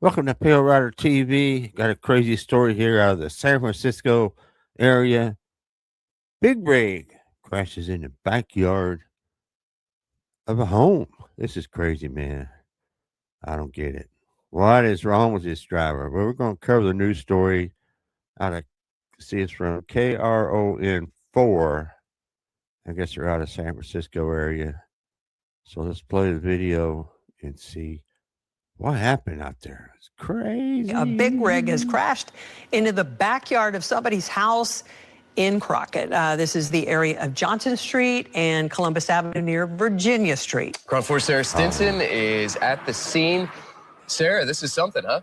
Welcome to PaleriderTV. Got a crazy story here out of the San Francisco area. Big rig crashes in the backyard of a home. This is crazy, man. I don't get it. What is wrong with this driver? Well, we're going to cover the news story out of, see, it's from KRON4. I guess they're out of San Francisco area. So let's play the video and see what happened out there. It's crazy. A big rig has crashed into the backyard of somebody's house in Crockett. This is the area of Johnson Street and Columbus Avenue near Virginia Street. KRON 4 Sarah Stinson is at the scene. Sarah, this is something, huh?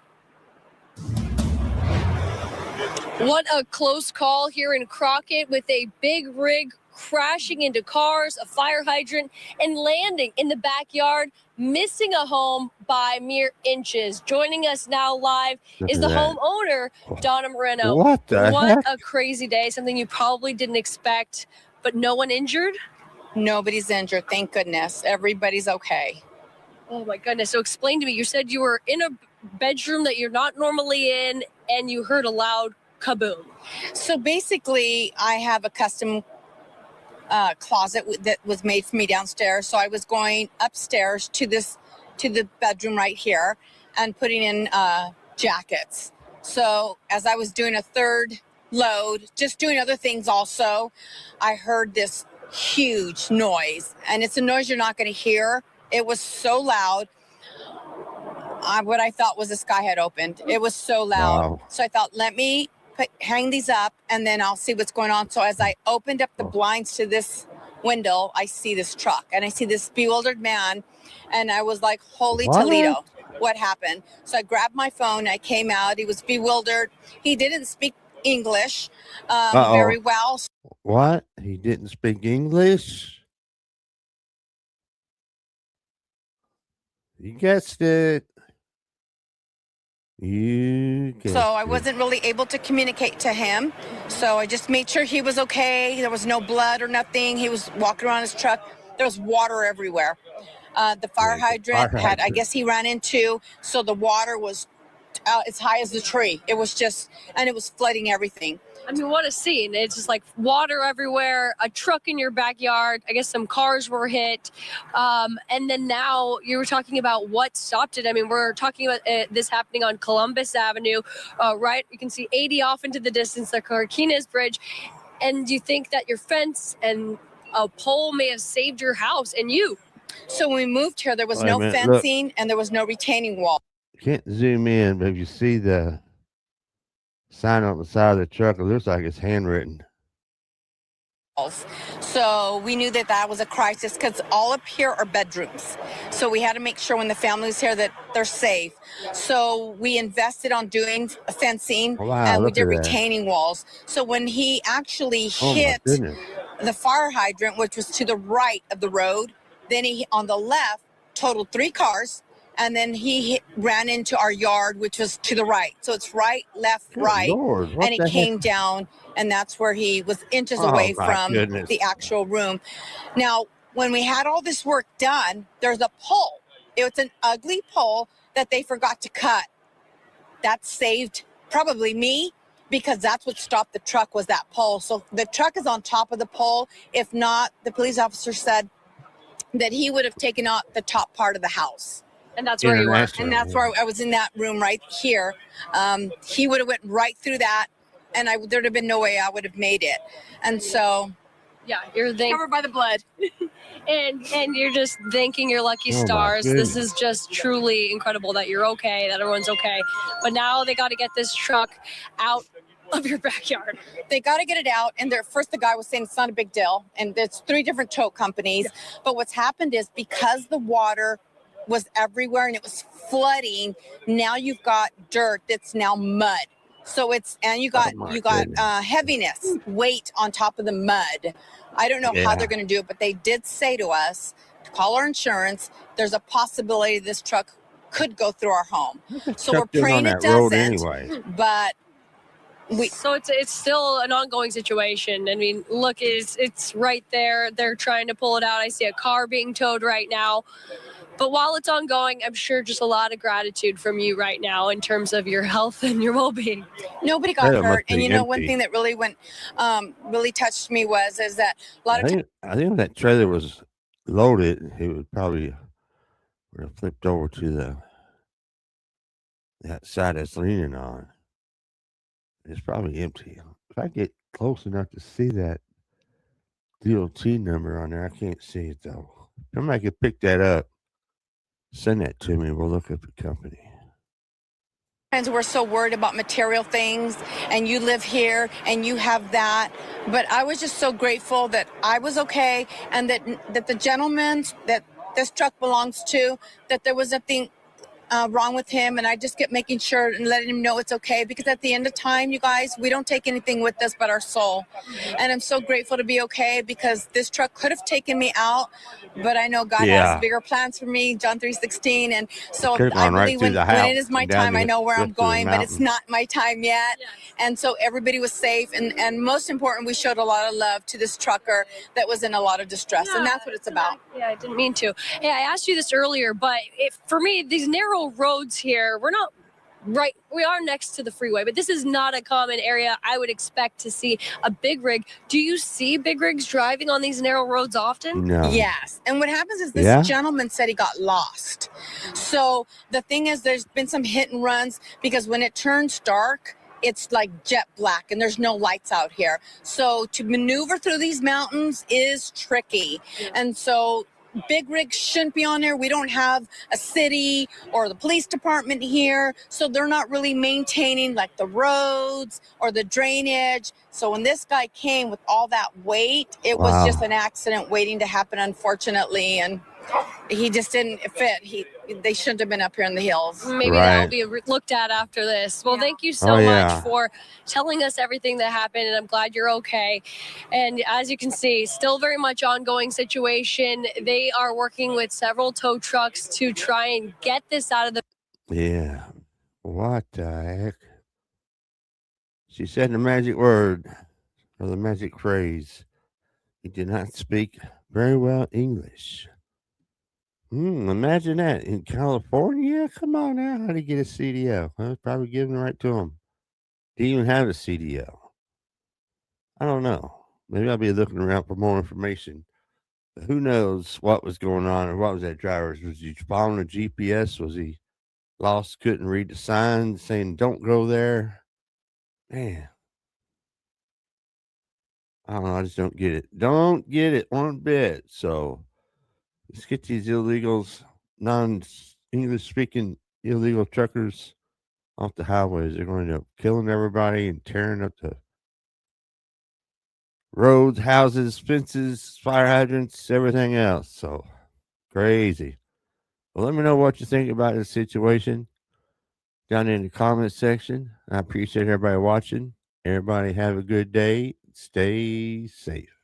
What a close call here in Crockett with a big rig crashing into cars, a fire hydrant, and landing in the backyard, missing a home by mere inches. Joining us now live is the homeowner, Donna Moreno. What a crazy day, something you probably didn't expect, but no one injured? Nobody's injured, thank goodness. Everybody's okay. Oh my goodness. So explain to me, you said you were in a bedroom that you're not normally in, and you heard a loud kaboom. So basically, I have a custom closet that was made for me downstairs. So I was going upstairs to the bedroom right here and putting in jackets. So as I was doing a third load, just doing other things also, I heard this huge noise, and it's a noise you're not going to hear. It was so loud. What I thought was the sky had opened. It was so loud. Wow. So I thought, let me hang these up and then I'll see what's going on. So as I opened up the blinds to this window, I see this truck and I see this bewildered man, and I was like, holy Toledo, what happened? So I grabbed my phone, I came out, he was bewildered. He didn't speak English very well. What? He didn't speak English? You guessed it. So I wasn't really able to communicate to him. So I just made sure he was okay. There was no blood or nothing. He was walking around his truck. There was water everywhere. The fire hydrant had, I guess he ran into, so the water was as high as the tree. It was just, and it was flooding everything. I mean, what a scene. It's just like water everywhere, a truck in your backyard. I guess some cars were hit. And then now you were talking about what stopped it. I mean, we're talking about this happening on Columbus Avenue, right? You can see 80 off into the distance, the Carquinez Bridge. And you think that your fence and a pole may have saved your house and you? So when we moved here, there was no fencing and there was no retaining wall. Can't zoom in, but if you see the sign on the side of the truck, it looks like it's handwritten. So we knew that that was a crisis because all up here are bedrooms. So we had to make sure when the family was here that they're safe. So we invested on doing fencing, and we did retaining walls. So when he actually hit the fire hydrant, which was to the right of the road, then he on the left totaled 3 cars. And then he ran into our yard, which was to the right. So it's right, left, right. And it came down, and that's where he was inches away from the actual room. Now, when we had all this work done, there's a pole. It was an ugly pole that they forgot to cut. That saved probably me, because that's what stopped the truck, was that pole. So the truck is on top of the pole. If not, the police officer said that he would have taken out the top part of the house. And that's where you were. And that's where I was, in that room right here. He would have went right through that, and there'd have been no way I would have made it. And so, yeah, you're covered by the blood. and you're just thanking your lucky stars. This is just truly incredible that you're okay, that everyone's okay. But now they got to get this truck out of your backyard. They got to get it out. And first the guy was saying it's not a big deal. And there's 3 different tow companies. Yeah. But what's happened is, because the water was everywhere and it was flooding, now you've got dirt that's now mud. So you got heaviness, weight on top of the mud. I don't know how they're going to do it, but they did say to us to call our insurance. There's a possibility this truck could go through our home. So we're praying it doesn't. But so it's still an ongoing situation. I mean, look, it's right there. They're trying to pull it out. I see a car being towed right now. But while it's ongoing, I'm sure just a lot of gratitude from you right now in terms of your health and your well-being. Nobody got Trailer hurt, must and be you know, one empty. thing that really really touched me is that a lot of times. I think if that trailer was loaded, it would probably would have flipped over to that side it's leaning on. It's probably empty. If I get close enough to see that DOT number on there, I can't see it though. Somebody could pick that up, send that to me. We'll look at the company. We're so worried about material things, and you live here and you have that, but I was just so grateful that I was okay, and that the gentleman that this truck belongs to, that there was nothing wrong with him, and I just kept making sure and letting him know it's okay, because at the end of time, you guys, we don't take anything with us but our soul. And I'm so grateful to be okay, because this truck could have taken me out, but I know God has bigger plans for me, John 3:16. And so I really, when it is my time, I know where I'm going, but it's not my time yet. Yes. And so everybody was safe, and most important, we showed a lot of love to this trucker that was in a lot of distress, and that's what it's about. Yeah, I didn't mean to. Hey, I asked you this earlier, but for me, these narrow roads here, we are next to the freeway, but this is not a common area I would expect to see a big rig. Do you see big rigs driving on these narrow roads often? No. Yes. And what happens is this gentleman said he got lost. So the thing is, there's been some hit and runs, because when it turns dark, it's like jet black and there's no lights out here. So to maneuver through these mountains is tricky. Yeah. And so big rigs shouldn't be on there. We don't have a city or the police department here, so they're not really maintaining like the roads or the drainage. So when this guy came with all that weight, it was just an accident waiting to happen, unfortunately, and he just didn't fit. They shouldn't have been up here in the hills. Maybe that'll be looked at after this. Well, thank you so much for telling us everything that happened, and I'm glad you're okay. And as you can see, still very much ongoing situation. They are working with several tow trucks to try and get this out of the... Yeah. What the heck? She said the magic word, or the magic phrase. He did not speak very well English. Imagine that in California. Come on now, how did he get a CDL? Well, it's probably given right to him. Did he even have a CDL? I don't know. Maybe I'll be looking around for more information. But who knows what was going on, or what was that driver? Was he following a GPS? Was he lost? Couldn't read the signs saying "Don't go there"? Man, I don't know. I just don't get it. Don't get it one bit. So let's get these illegals, non-English speaking illegal truckers off the highways. They're going to end up killing everybody and tearing up the roads, houses, fences, fire hydrants, everything else. So crazy. Well, let me know what you think about this situation down in the comment section. I appreciate everybody watching. Everybody have a good day. Stay safe.